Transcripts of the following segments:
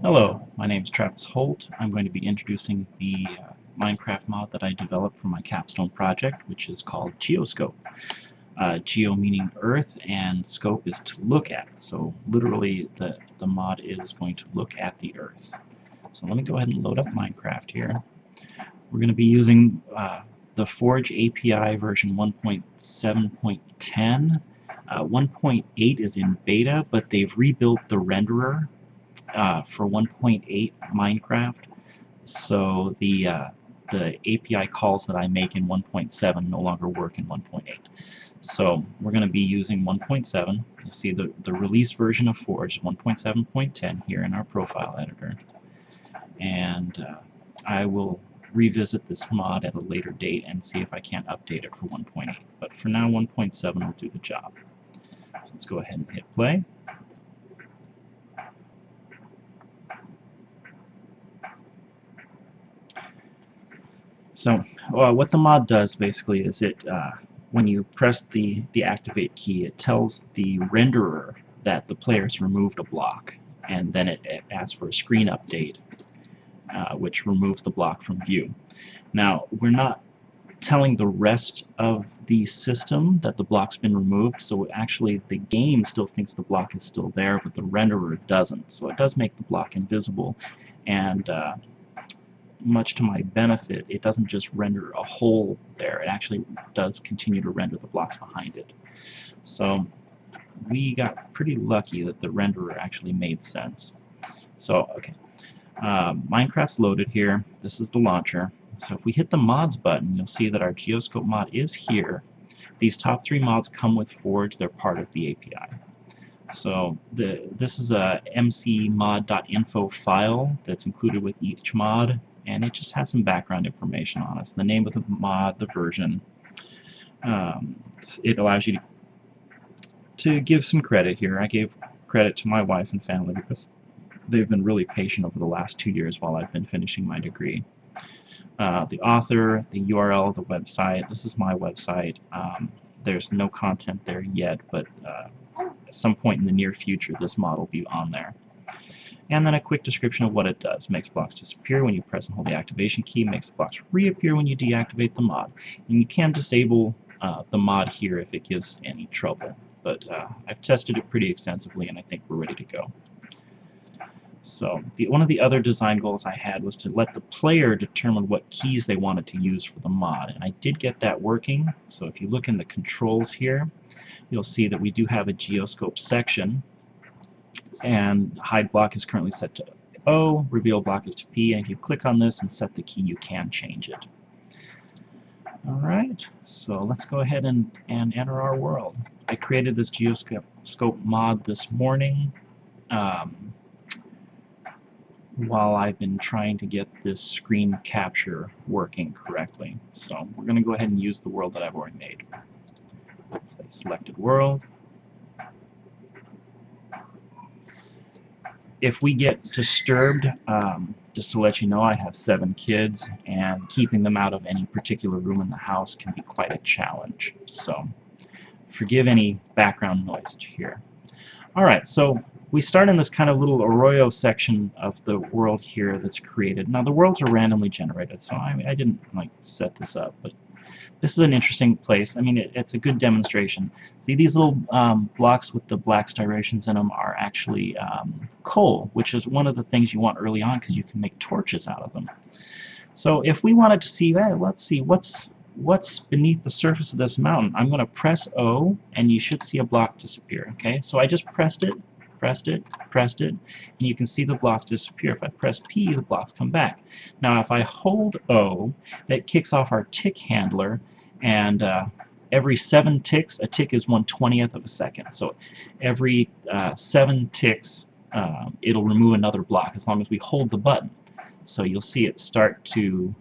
Hello, my name is Travis Holt. I'm going to be introducing the Minecraft mod that I developed for my capstone project, which is called Geoscope. Geo meaning Earth, and scope is to look at. So literally the mod is going to look at the Earth. So let me go ahead and load up Minecraft here. We're going to be using the Forge API version 1.7.10. 1.8 is in beta, but they've rebuilt the renderer for 1.8 Minecraft. So the API calls that I make in 1.7 no longer work in 1.8. So we're going to be using 1.7. You'll see the release version of Forge 1.7.10 here in our profile editor. And I will revisit this mod at a later date and see if I can't update it for 1.8. But for now, 1.7 will do the job. So let's go ahead and hit play. So what the mod does basically is when you press the activate key, it tells the renderer that the player's removed a block, and then it asks for a screen update, which removes the block from view. Now, we're not telling the rest of the system that the block's been removed, so actually the game still thinks the block is still there, but the renderer doesn't. So it does make the block invisible, and much to my benefit, it doesn't just render a hole there, it actually does continue to render the blocks behind it. So we got pretty lucky that the renderer actually made sense. So, okay, Minecraft's loaded here. This is the launcher. So if we hit the mods button, you'll see that our Geoscope mod is here. These top three mods come with Forge, they're part of the API. So this is a mcmod.info file that's included with each mod, and it just has some background information on us. The name of the mod, the version. It allows you to give some credit here. I gave credit to my wife and family because they've been really patient over the last 2 years while I've been finishing my degree. The author, the URL, the website. This is my website. There's no content there yet, but at some point in the near future this mod will be on there. And then a quick description of what it does. Makes blocks disappear when you press and hold the activation key, makes the blocks reappear when you deactivate the mod. And you can disable the mod here if it gives any trouble. But I've tested it pretty extensively and I think we're ready to go. So one of the other design goals I had was to let the player determine what keys they wanted to use for the mod. And I did get that working. So if you look in the controls here, you'll see that we do have a Geoscope section. And hide block is currently set to O, reveal block is to P, and if you click on this and set the key, you can change it. Alright, so let's go ahead and enter our world. I created this Geoscope mod this morning while I've been trying to get this screen capture working correctly. So we're going to go ahead and use the world that I've already made. So I selected world. If we get disturbed, just to let you know, I have 7 kids, and keeping them out of any particular room in the house can be quite a challenge. So forgive any background noise that you hear. Alright, so we start in this kind of little arroyo section of the world here that's created. Now the worlds are randomly generated, so I didn't like set this up, but this is an interesting place. I mean, it's a good demonstration. See, these little blocks with the black striations in them are actually coal, which is one of the things you want early on because you can make torches out of them. So if we wanted to see, let's see, what's beneath the surface of this mountain, I'm going to press O, and you should see a block disappear. Okay, so I just pressed it, and you can see the blocks disappear. If I press P, the blocks come back. Now if I hold O, that kicks off our tick handler, and every 7 ticks, a tick is 1/20th of a second. So every 7 ticks, it'll remove another block as long as we hold the button. So you'll see it start to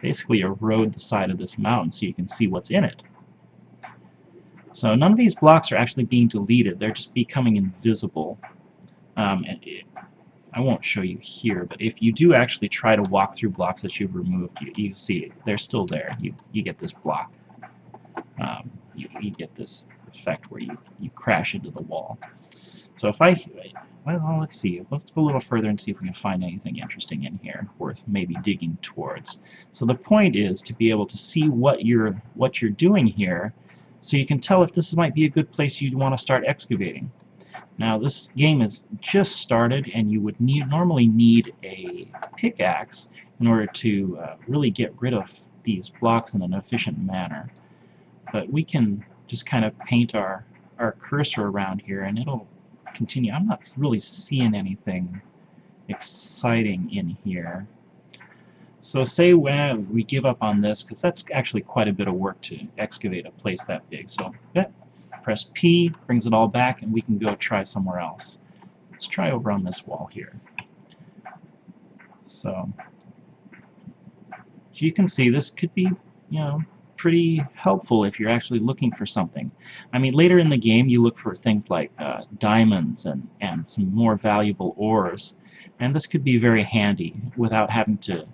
basically erode the side of this mountain so you can see what's in it. So none of these blocks are actually being deleted, they're just becoming invisible. I won't show you here, but if you do actually try to walk through blocks that you've removed, you see they're still there. You get this block. You get this effect where you crash into the wall. So if I well, let's see. Let's go a little further and see if we can find anything interesting in here worth maybe digging towards. So the point is to be able to see what you're doing here, so you can tell if this might be a good place you'd want to start excavating. Now this game is just started, and you would normally need a pickaxe in order to really get rid of these blocks in an efficient manner. But we can just kind of paint our cursor around here, and it'll continue. I'm not really seeing anything exciting in here. So say when we give up on this, because that's actually quite a bit of work to excavate a place that big. So press P, brings it all back, and we can go try somewhere else. Let's try over on this wall here. So you can see this could be, pretty helpful if you're actually looking for something. I mean, later in the game you look for things like diamonds and some more valuable ores, and this could be very handy without having to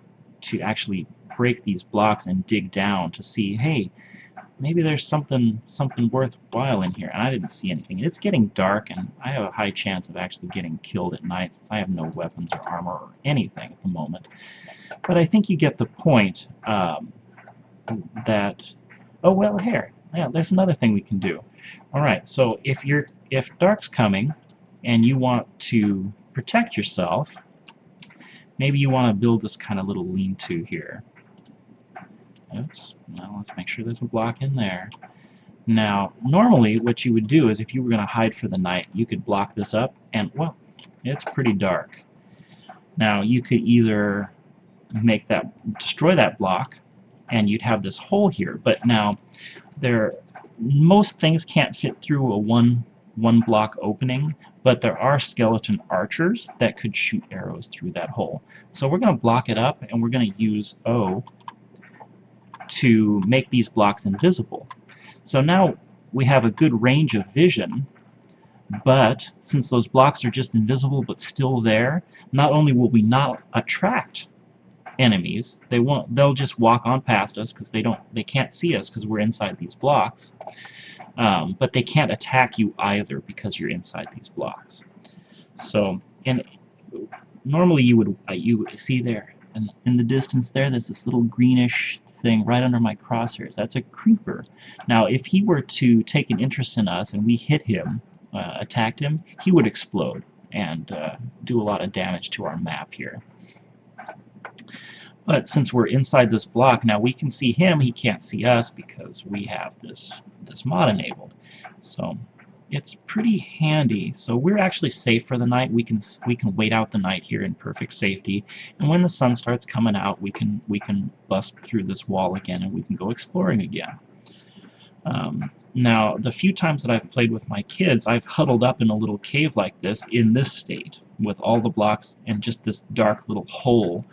actually break these blocks and dig down to see, hey, maybe there's something worthwhile in here. And I didn't see anything. It's getting dark, and I have a high chance of actually getting killed at night since I have no weapons or armor or anything at the moment. But I think you get the point. That, oh well, here, yeah, there's another thing we can do. Alright, so if dark's coming and you want to protect yourself, maybe you want to build this kind of little lean-to here. Oops, well, let's make sure there's a block in there. Now normally what you would do is, if you were going to hide for the night, you could block this up, and well, it's pretty dark. Now you could either destroy that block, and you'd have this hole here. But now, most things can't fit through a one block opening, but there are skeleton archers that could shoot arrows through that hole. So we're going to block it up, and we're going to use O to make these blocks invisible. So now we have a good range of vision, but since those blocks are just invisible but still there, not only will we not attract enemies, they'll just walk on past us because they can't see us because we're inside these blocks, but they can't attack you either because you're inside these blocks. So, and normally you would see there in the distance there's this little greenish thing right under my crosshairs. That's a creeper. Now if he were to take an interest in us and we hit him, attacked him, he would explode and do a lot of damage to our map here. But since we're inside this block, now we can see him, he can't see us because we have this mod enabled. So it's pretty handy. So we're actually safe for the night. We can wait out the night here in perfect safety, and when the sun starts coming out, we can bust through this wall again and we can go exploring again. Now, the few times that I've played with my kids, I've huddled up in a little cave like this in this state with all the blocks and just this dark little hole.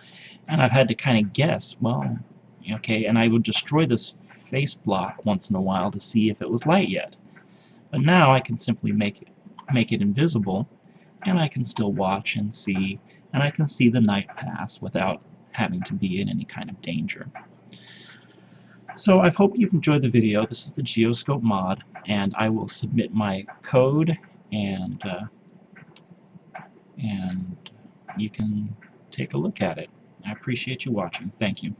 And I've had to kind of guess, well, okay, and I would destroy this face block once in a while to see if it was light yet. But now I can simply make it invisible, and I can still watch and see, and I can see the night pass without having to be in any kind of danger. So I hope you've enjoyed the video. This is the Geoscope mod, and I will submit my code, and you can take a look at it. I appreciate you watching. Thank you.